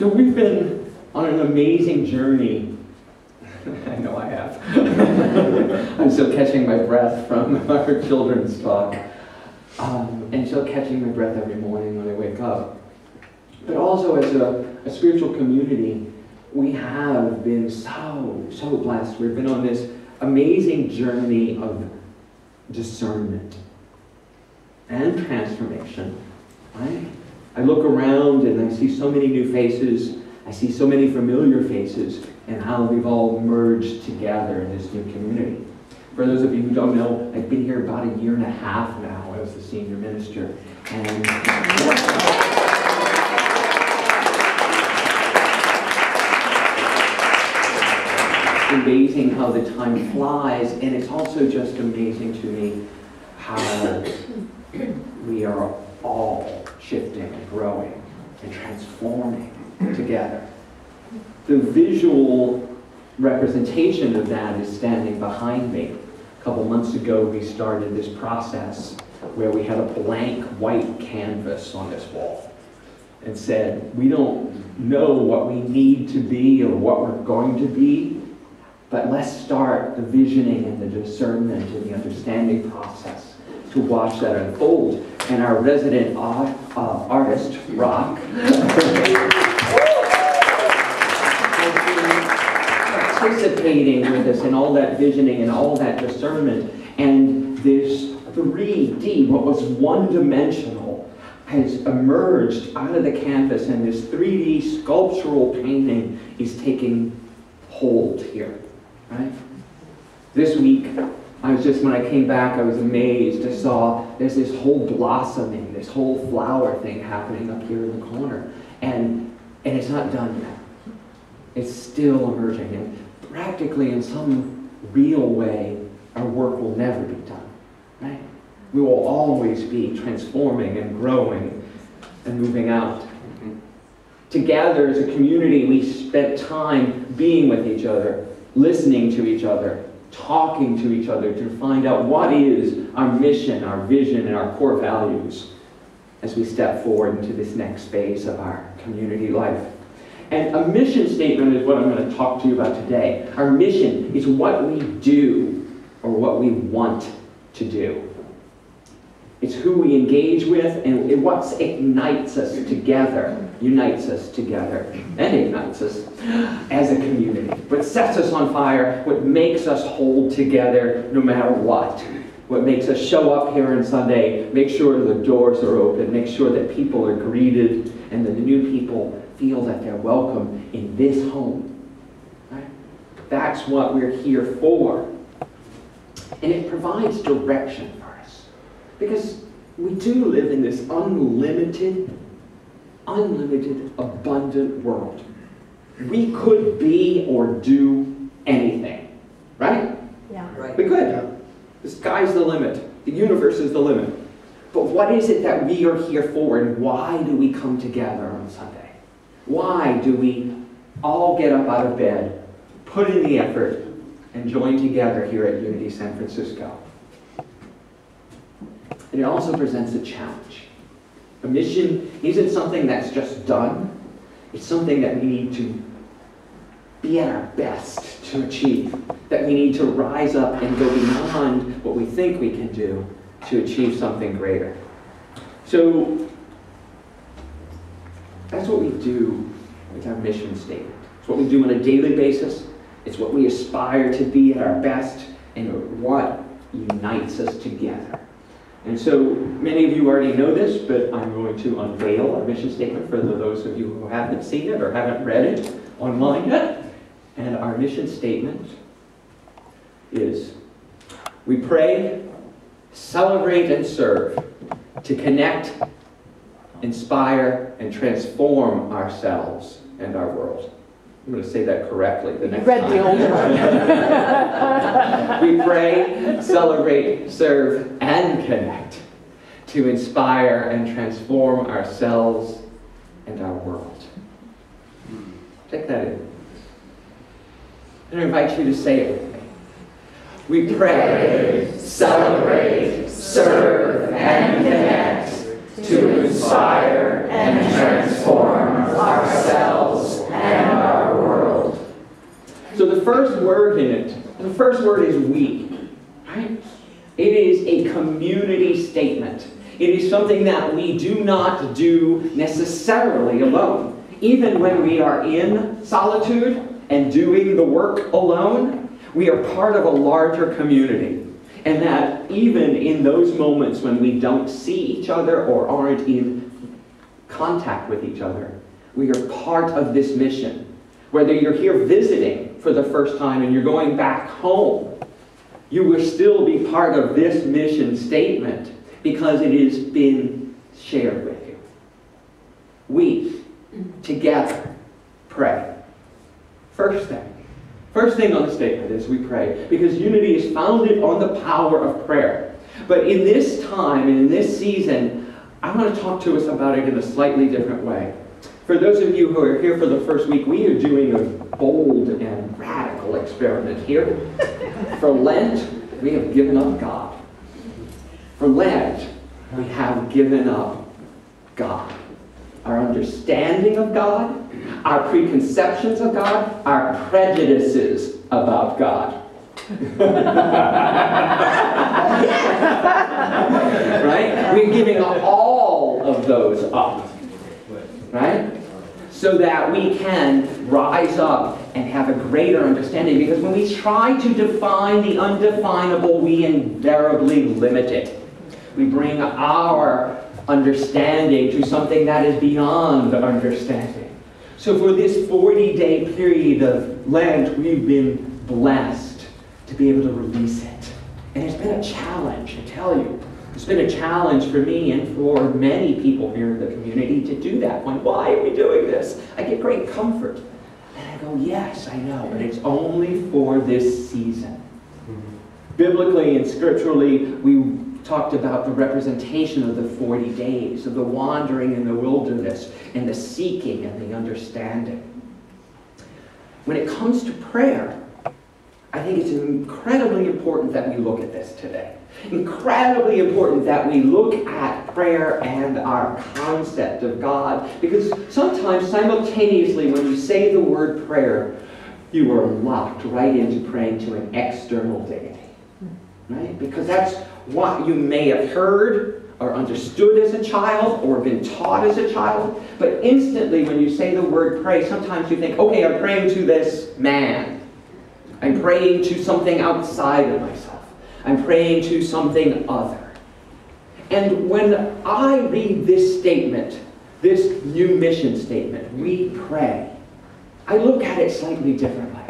So we've been on an amazing journey. I know I have. I'm still catching my breath from our children's talk. And still catching my breath every morning when I wake up. But also as a spiritual community, we have been so blessed. We've been on this amazing journey of discernment and transformation, right? I look around and I see so many new faces. I see so many familiar faces and how we've all merged together in this new community. For those of you who don't know, I've been here about 1.5 years now as the senior minister. And amazing how the time flies, and it's also just amazing to me how we are all shifting and growing and transforming together. The visual representation of that is standing behind me. A couple months ago, we started this process where we had a blank white canvas on this wall and said, we don't know what we need to be or what we're going to be, but let's start the visioning and the discernment and the understanding process to watch that unfold. And our resident artist, Rock, participating with us in all that visioning and all that discernment. And this 3D, what was one-dimensional, has emerged out of the canvas, and this 3D sculptural painting is taking hold here, right? This week, when I came back, I was amazed. I saw there's this whole blossoming, this whole flower thing happening up here in the corner. And it's not done yet. It's still emerging. And practically, in some real way, our work will never be done, right? We will always be transforming and growing and moving out. Together as a community, we spent time being with each other, listening to each other, talking to each other to find out what is our mission, our vision, and our core values as we step forward into this next phase of our community life. And a mission statement is what I'm going to talk to you about today. Our mission is what we do or what we want to do. It's who we engage with and what ignites us together, unites us together, and ignites us as a community. What sets us on fire, what makes us hold together no matter what makes us show up here on Sunday, make sure the doors are open, make sure that people are greeted, and that the new people feel that they're welcome in this home. Right? That's what we're here for. And it provides direction for us. Because we do live in this unlimited, abundant world. We could be or do anything. Right? Yeah. Right. We could. Yeah. The sky's the limit. The universe is the limit. But what is it that we are here for, and why do we come together on Sunday? Why do we all get up out of bed, put in the effort, and join together here at Unity San Francisco? And it also presents a challenge. A mission isn't something that's just done. It's something that we need to be at our best to achieve. That we need to rise up and go beyond what we think we can do to achieve something greater. So that's what we do with our mission statement. It's what we do on a daily basis. It's what we aspire to be at our best, and what unites us together. And so many of you already know this, but I'm going to unveil our mission statement for those of you who haven't seen it or haven't read it online yet. And our mission statement is, we pray, celebrate, and serve to connect, inspire, and transform ourselves and our world. I'm going to say that correctly the next time. You read the old one. We pray, celebrate, serve, and connect to inspire and transform ourselves and our world. Take that in. And I invite you to say it with me. We pray, celebrate, serve, and connect to inspire and transform ourselves first word in it, the first word is we. Right? It is a community statement. It is something that we do not do necessarily alone. Even when we are in solitude and doing the work alone, we are part of a larger community. And that even in those moments when we don't see each other or aren't in contact with each other, we are part of this mission. Whether you're here visiting for the first time and you're going back home, you will still be part of this mission statement because it has been shared with you. We, together, pray. First thing on the statement is we pray, because unity is founded on the power of prayer. But in this time and in this season, I want to talk to us about it in a slightly different way. For those of you who are here for the first week, we are doing a bold and radical experiment here. For Lent, we have given up God. For Lent, we have given up God. Our understanding of God, our preconceptions of God, our prejudices about God. Right? We're giving all of those up. Right? So that we can rise up and have a greater understanding. Because when we try to define the undefinable, we invariably limit it. We bring our understanding to something that is beyond understanding. So for this 40-day period of Lent, we've been blessed to be able to release it. And it's been a challenge, I tell you. It's been a challenge for me and for many people here in the community to do that. When, why are we doing this? I get great comfort. And I go, yes, I know, but it's only for this season. Biblically and scripturally, we talked about the representation of the 40 days, of the wandering in the wilderness, and the seeking and the understanding. When it comes to prayer, I think it's incredibly important that we look at this today. Incredibly important that we look at prayer and our concept of God, because sometimes simultaneously when you say the word prayer, you are locked right into praying to an external deity. Right? Because that's what you may have heard or understood as a child or been taught as a child. But instantly when you say the word pray, sometimes you think, okay, I'm praying to this man. I'm praying to something outside of myself. I'm praying to something other. And when I read this statement, this new mission statement, we pray, I look at it slightly differently.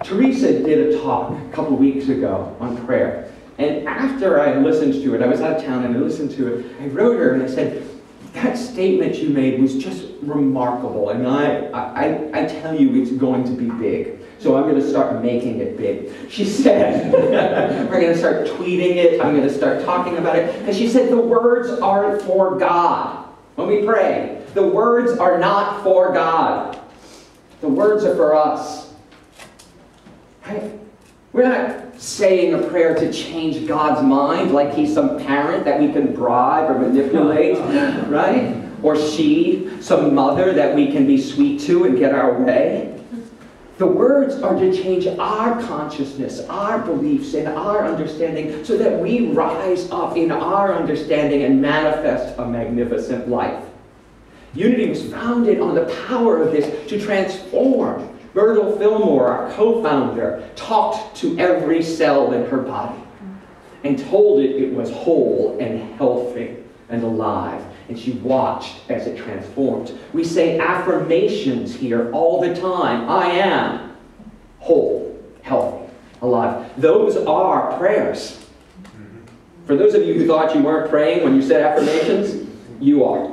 Teresa did a talk a couple of weeks ago on prayer. And after I listened to it, I was out of town and I listened to it, I wrote her and I said, that statement you made was just remarkable. And I tell you, it's going to be big. So I'm going to start making it big. She said, we're going to start tweeting it. I'm going to start talking about it. And she said, the words aren't for God. When we pray, the words are not for God. The words are for us. Right? We're not saying a prayer to change God's mind like he's some parent that we can bribe or manipulate, right? Or she, some mother that we can be sweet to and get our way. The words are to change our consciousness, our beliefs, and our understanding so that we rise up in our understanding and manifest a magnificent life. Unity was founded on the power of this to transform. Myrtle Fillmore, our co-founder, talked to every cell in her body and told it was whole and healthy and alive. And she watched as it transformed. We say affirmations here all the time. I am whole, healthy, alive. Those are prayers. For those of you who thought you weren't praying when you said affirmations, you are.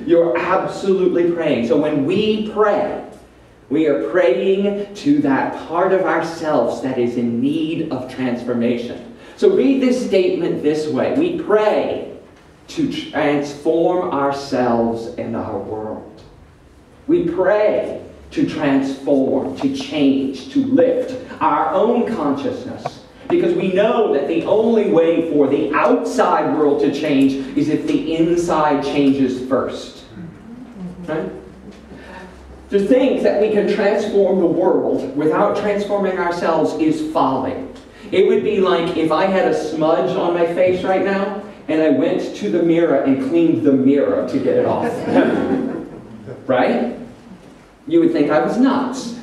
You're absolutely praying. So when we pray, we are praying to that part of ourselves that is in need of transformation. So read this statement this way. We pray to transform ourselves and our world. We pray to transform, to change, to lift our own consciousness. Because we know that the only way for the outside world to change is if the inside changes first. Right? To think that we can transform the world without transforming ourselves is folly. It would be like if I had a smudge on my face right now, and I went to the mirror and cleaned the mirror to get it off. Right? You would think I was nuts.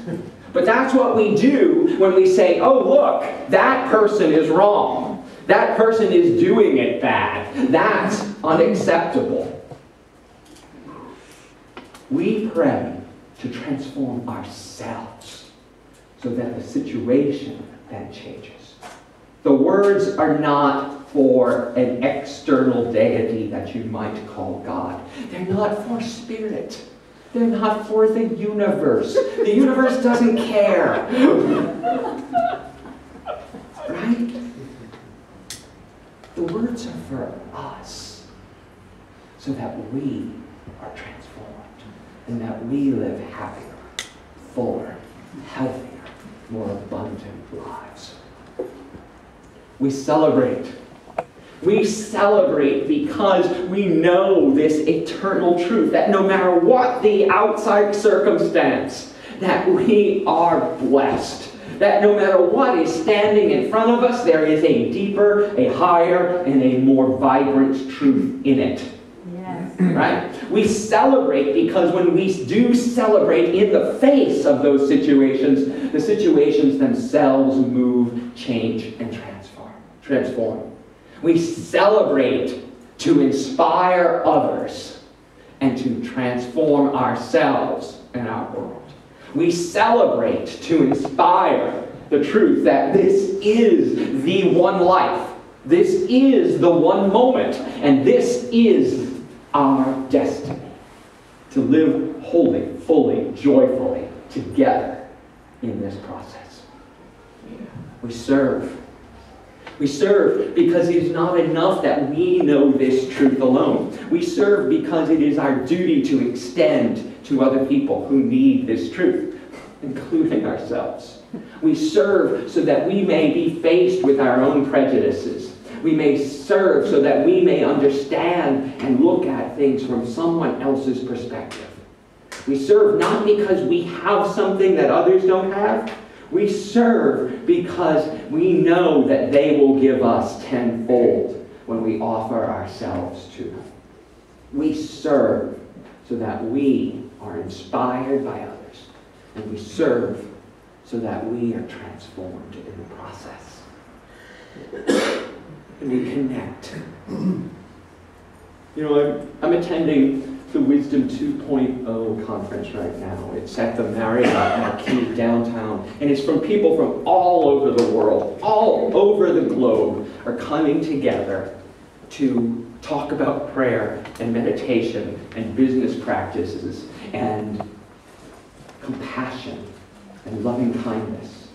But that's what we do when we say, oh look, that person is wrong. That person is doing it bad. That's unacceptable. We pray to transform ourselves so that the situation then changes. The words are not for an external deity that you might call God. They're not for spirit. They're not for the universe. The universe doesn't care. Right? The words are for us so that we are transformed and that we live happier, fuller, healthier, more abundant lives. We celebrate. We celebrate because we know this eternal truth that no matter what the outside circumstance, that we are blessed. That no matter what is standing in front of us, there is a deeper, a higher, and a more vibrant truth in it. Yes. Right? We celebrate because when we do celebrate in the face of those situations, the situations themselves move, change, and transform. We celebrate to inspire others and to transform ourselves and our world. We celebrate to inspire the truth that this is the one life. This is the one moment. And this is our destiny. To live wholly, fully, joyfully together in this process. We serve. We serve because it is not enough that we know this truth alone. We serve because it is our duty to extend to other people who need this truth, including ourselves. We serve so that we may be faced with our own prejudices. We may serve so that we may understand and look at things from someone else's perspective. We serve not because we have something that others don't have. We serve because we know that they will give us tenfold when we offer ourselves to them. We serve so that we are inspired by others. And we serve so that we are transformed in the process. And we connect. You know, I'm attending the Wisdom 2.0 conference right now. It's at the Marriott Marquis downtown, and it's from people from all over the world, all over the globe, are coming together to talk about prayer and meditation and business practices and compassion and loving kindness.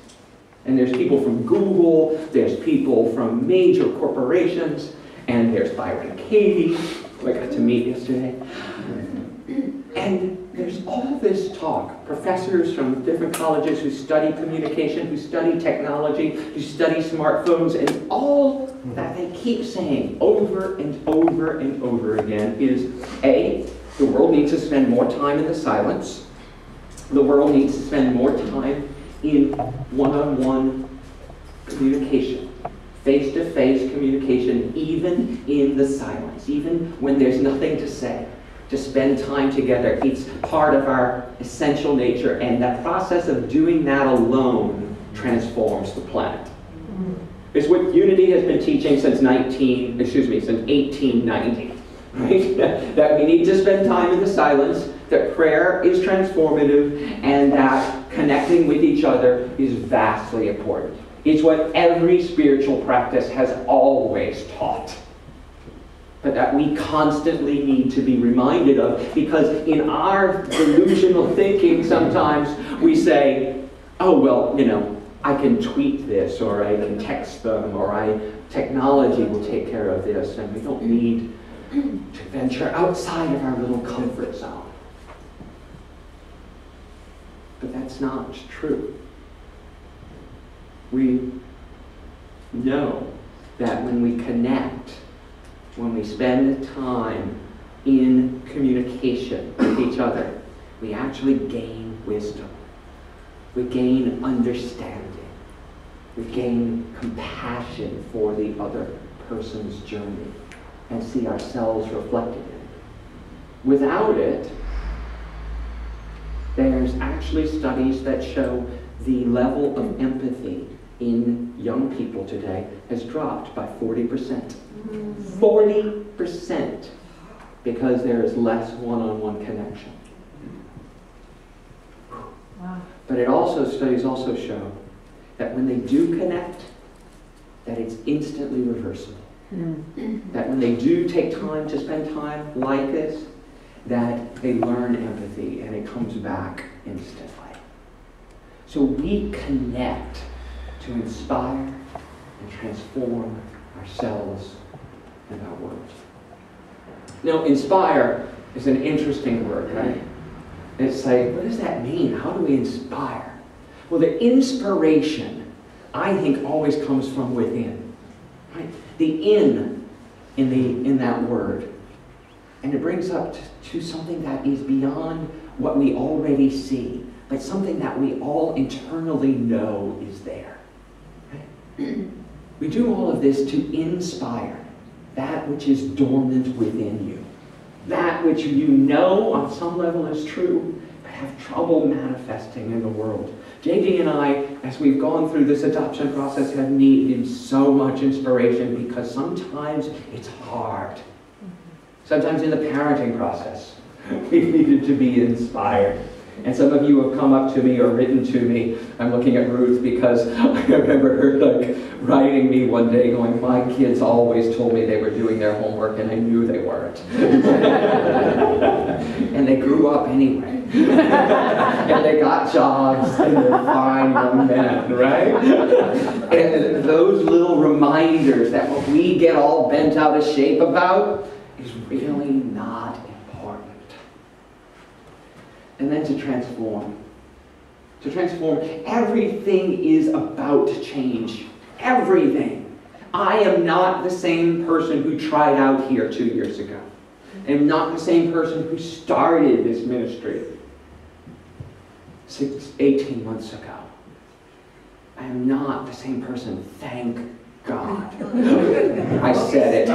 And there's people from Google, there's people from major corporations, and there's Byron Katie, who I got to meet yesterday. And there's all this talk. Professors from different colleges who study communication, who study technology, who study smartphones, and all that they keep saying over and over and over again is, A, the world needs to spend more time in the silence. The world needs to spend more time in one-on-one communication. Face-to-face communication, even in the silence, even when there's nothing to say. To spend time together. It's part of our essential nature, and that process of doing that alone transforms the planet. It's what Unity has been teaching since 1890. Right? That we need to spend time in the silence, that prayer is transformative, and that connecting with each other is vastly important. It's what every spiritual practice has always taught. But that we constantly need to be reminded of, because in our delusional thinking sometimes we say, oh, well, you know, I can tweet this, or I can text them, or technology will take care of this, and we don't need to venture outside of our little comfort zone. But that's not true. We know that when we connect, when we spend time in communication with each other, we actually gain wisdom. We gain understanding. We gain compassion for the other person's journey and see ourselves reflected in it. Without it, there's actually studies that show the level of empathy in young people today has dropped by 40%. 40%, because there is less one-on-one connection. Wow. But studies also show that when they do connect, that it's instantly reversible. That when they do take time to spend time like this, that they learn empathy and it comes back instantly. So we connect to inspire and transform ourselves and our world. Now, inspire is an interesting word, right? It's like, what does that mean? How do we inspire? Well, the inspiration, I think, always comes from within. Right? The in that word. And it brings up to something that is beyond what we already see, but something that we all internally know is there. Right? We do all of this to inspire that which is dormant within you. That which you know on some level is true, but have trouble manifesting in the world. JD and I, as we've gone through this adoption process, have needed so much inspiration because sometimes it's hard. Sometimes in the parenting process, we've needed to be inspired. And some of you have come up to me or written to me. I'm looking at Ruth because I remember her writing me one day going, my kids always told me they were doing their homework and I knew they weren't. And they grew up anyway. And they got jobs and they're fine young men, right? And those little reminders that what we get all bent out of shape about is really not important. And then to transform. To transform, everything is about to change. Everything. I am not the same person who tried out here 2 years ago. I am not the same person who started this ministry 18 months ago. I am not the same person, thank God. I said it.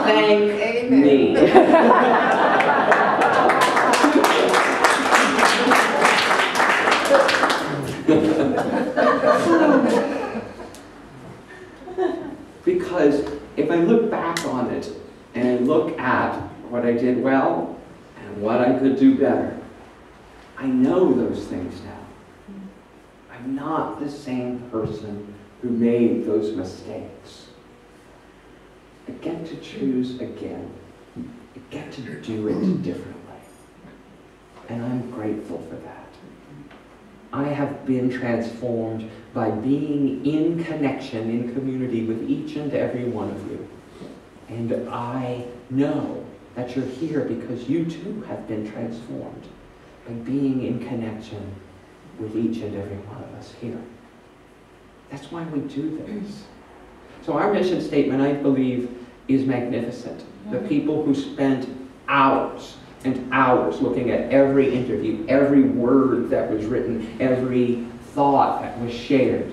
Thank me. Because if I look back on it and I look at what I did well and what I could do better, I know those things now. I'm not the same person who made those mistakes. I get to choose again. I get to do it differently. And I'm grateful for that. I have been transformed by being in connection, in community with each and every one of you. And I know that you're here because you too have been transformed by being in connection with each and every one of us here. That's why we do this. So our mission statement, I believe, is magnificent. The people who spent hours and hours looking at every interview, every word that was written, every thought that was shared,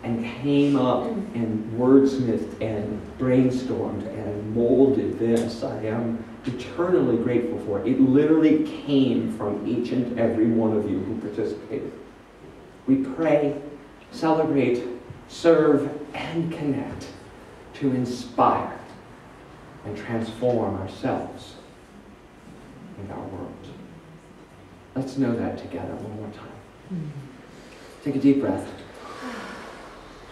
and came up and wordsmithed and brainstormed and molded this. I am eternally grateful for it. It literally came from each and every one of you who participated. We pray, celebrate, serve, and connect to inspire and transform ourselves and our world. Let's know that together one more time. Take a deep breath.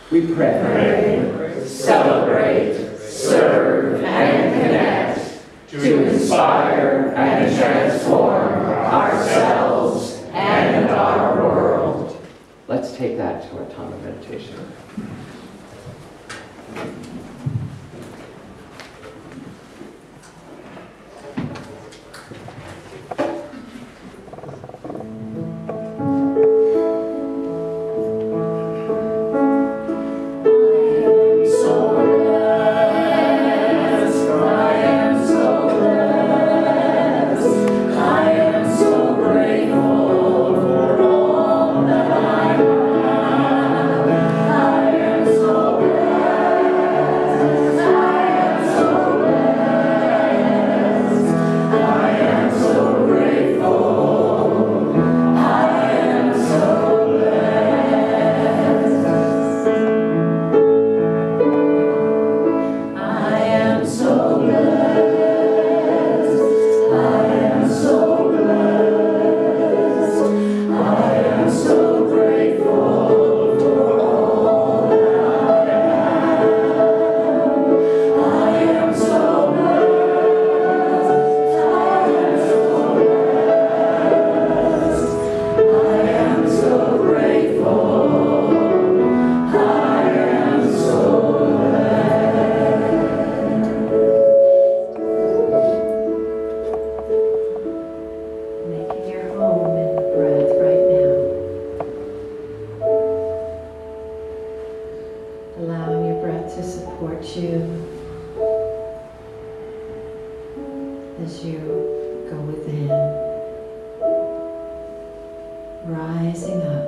We pray, celebrate, serve, and connect to inspire and transform ourselves and our world. Let's take that to a time of meditation. So blessed. breath to support you as you go within, rising up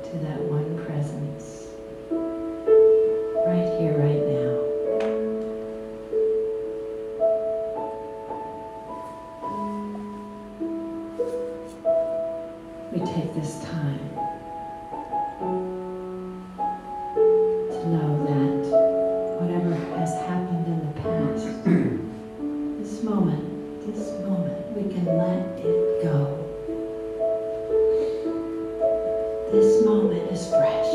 to that one presence, right here, right now. We take this time to know that whatever has happened in the past, this moment, we can let it go. This moment is fresh.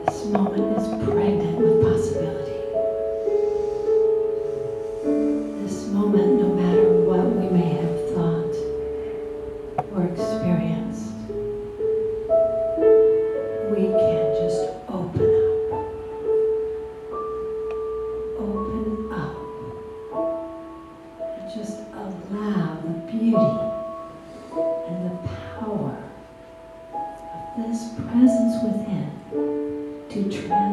This moment is pregnant with possibility. This moment, no matter what we may have thought or experienced, we can just open up and just allow the beauty and the power of this presence within to transform